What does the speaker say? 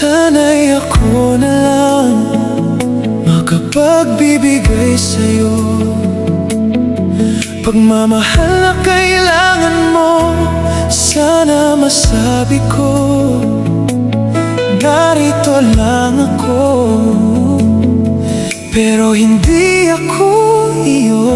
Sana'y ako na lang makapagbibigay sa'yo. Pagmamahal na kailangan mo, sana masabi ko, narito lang ako, pero hindi ako iyo.